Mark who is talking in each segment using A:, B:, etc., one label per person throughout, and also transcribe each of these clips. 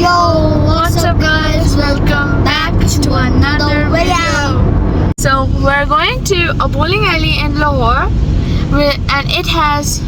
A: Yo, what's up guys? Welcome back to another video.
B: So we're going to a bowling alley in Lahore, and it has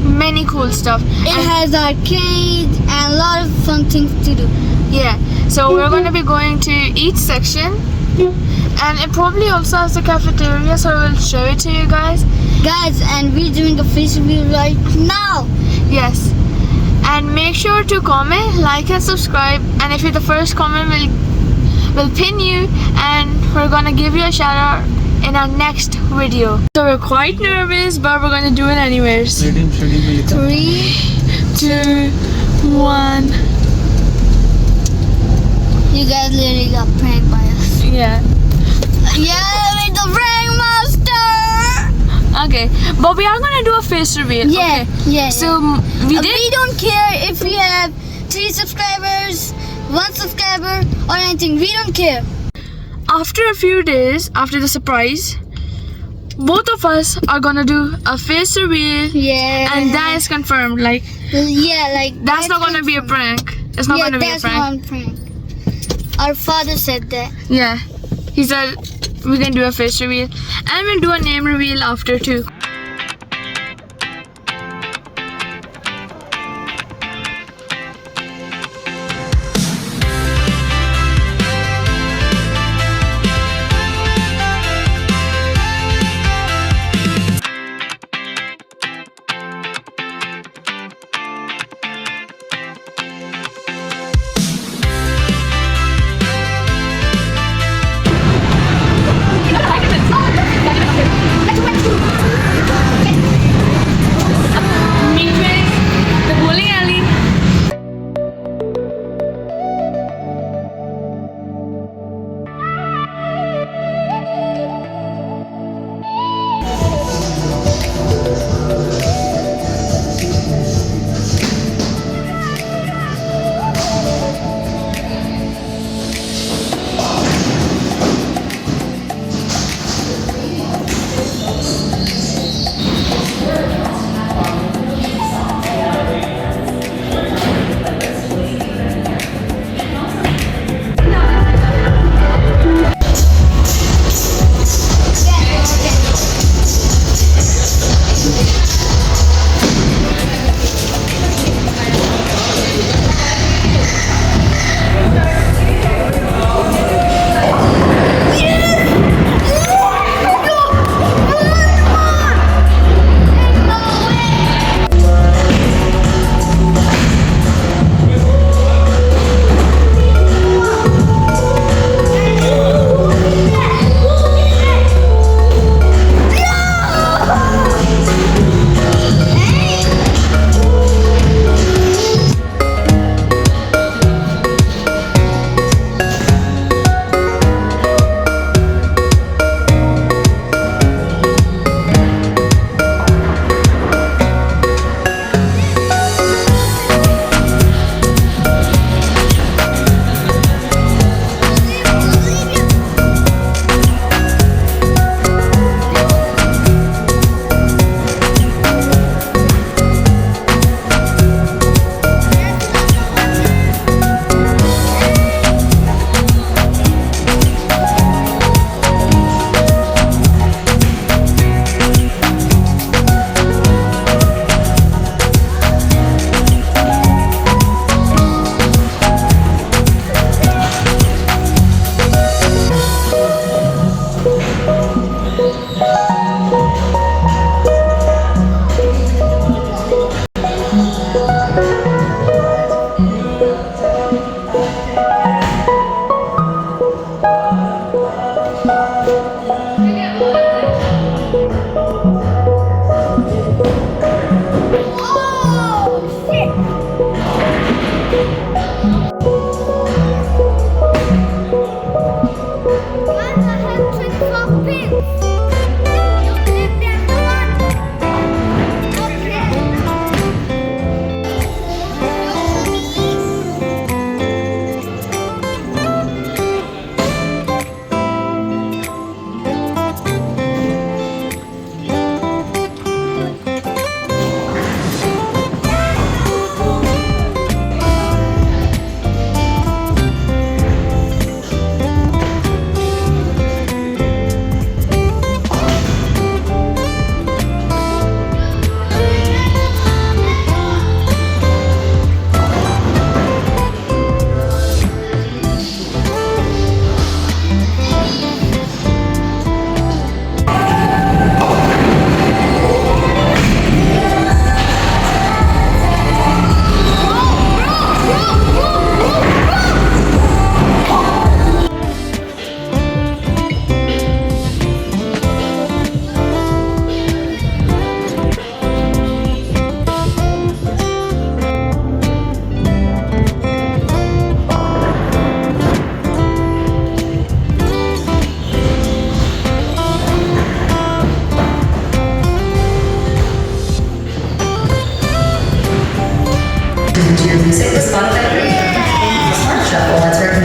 B: many cool stuff.
A: It has arcade and a lot of fun things to do.
B: Yeah, so we're going to be going to each section, and it probably also has a cafeteria, so we'll show it to you guys.
A: Guys, and we're doing a face review right now.
B: Yes, and make sure to comment, like and subscribe, and if you're the first comment, we'll pin you and we're gonna give you a shout out in our next video. So we're quite nervous, but we're gonna do it anyways.
A: 3,
B: 2, 1.
A: You guys literally got pranked by us.
B: Yeah.
A: Yeah, we're the prank master.
B: Okay, but we are gonna do a face reveal.
A: Yeah,
B: okay.
A: yeah.
B: So we
A: don't care if we have 3 subscribers, 1 subscriber, or anything. We don't care.
B: After a few days after the surprise, both of us are gonna do a face reveal.
A: Yeah.
B: And that is confirmed. Like, that's not gonna be a prank. It's not gonna be a prank.
A: That's not a prank. Our father said that.
B: Yeah, he said we can do a face reveal, and we'll do a name reveal after too. The bowling alley.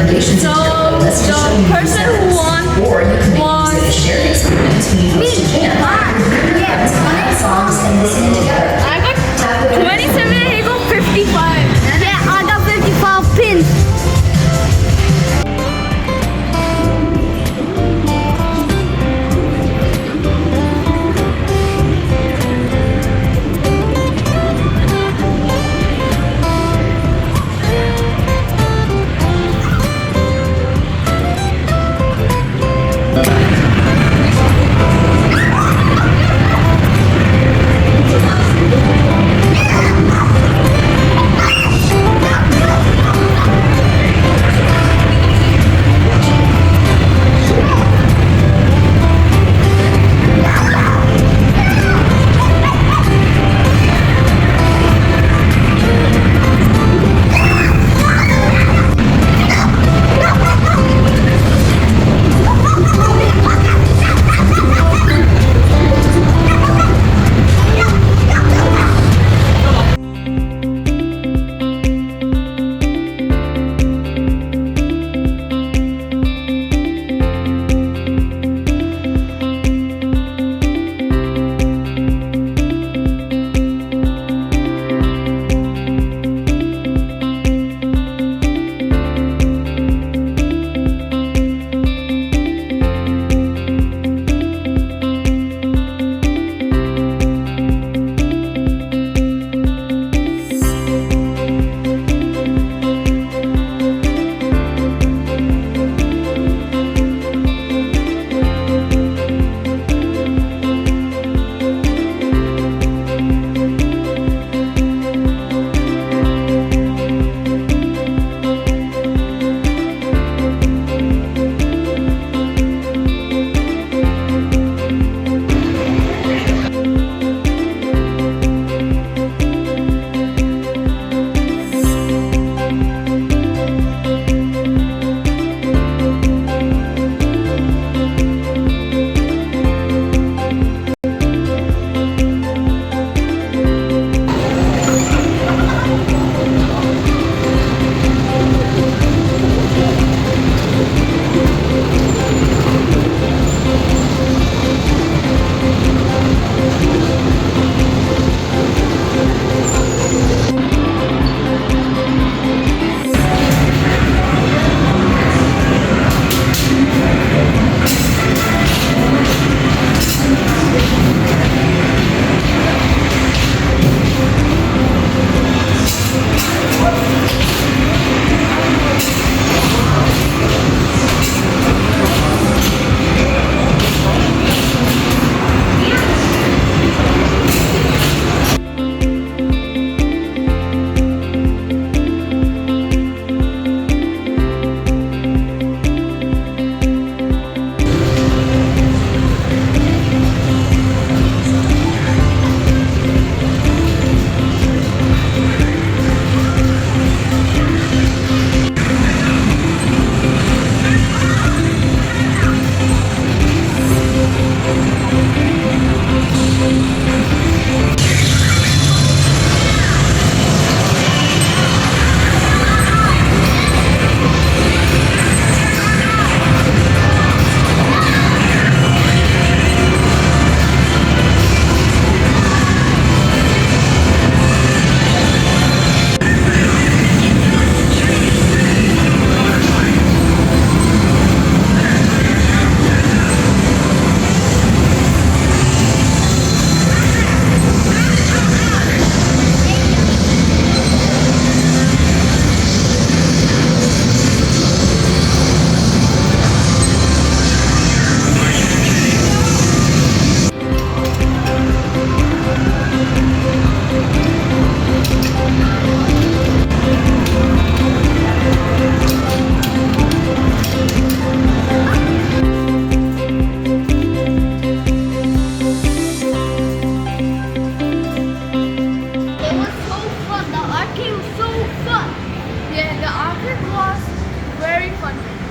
C: recommendations.
B: So the person who won
C: Or you can
B: was
C: use it as shared experience when you host a jam. Friends playing songs and listening together.
B: I got 27 and he got 55.
A: Yeah, I got 55 pins.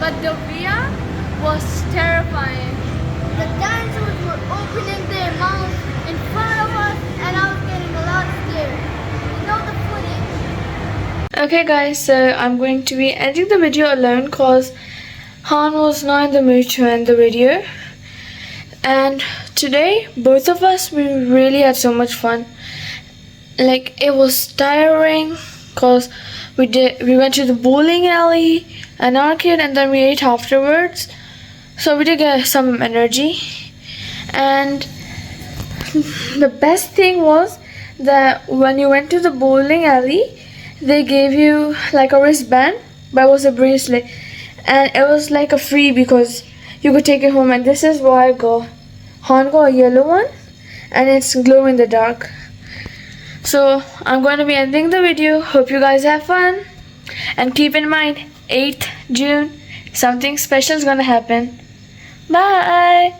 B: but the via was terrifying.
A: The dinosaurs were opening their mouths in front of us, and I was getting a lot scared. You know the footage.
B: Okay guys, so I'm going to be ending the video alone because Han was not in the mood to end the video. And today, both of us, we really had so much fun. Like, it was tiring because we went to the bowling alley, an arcade, and then we ate afterwards. So we did get some energy. And the best thing was that when you went to the bowling alley, they gave you like a wristband, but it was a bracelet, and it was like a free because you could take it home. And this is what I got. Han got a yellow one, and it's glow in the dark. So I'm going to be ending the video. Hope you guys have fun, and keep in mind 8th June something special is going to happen. Bye.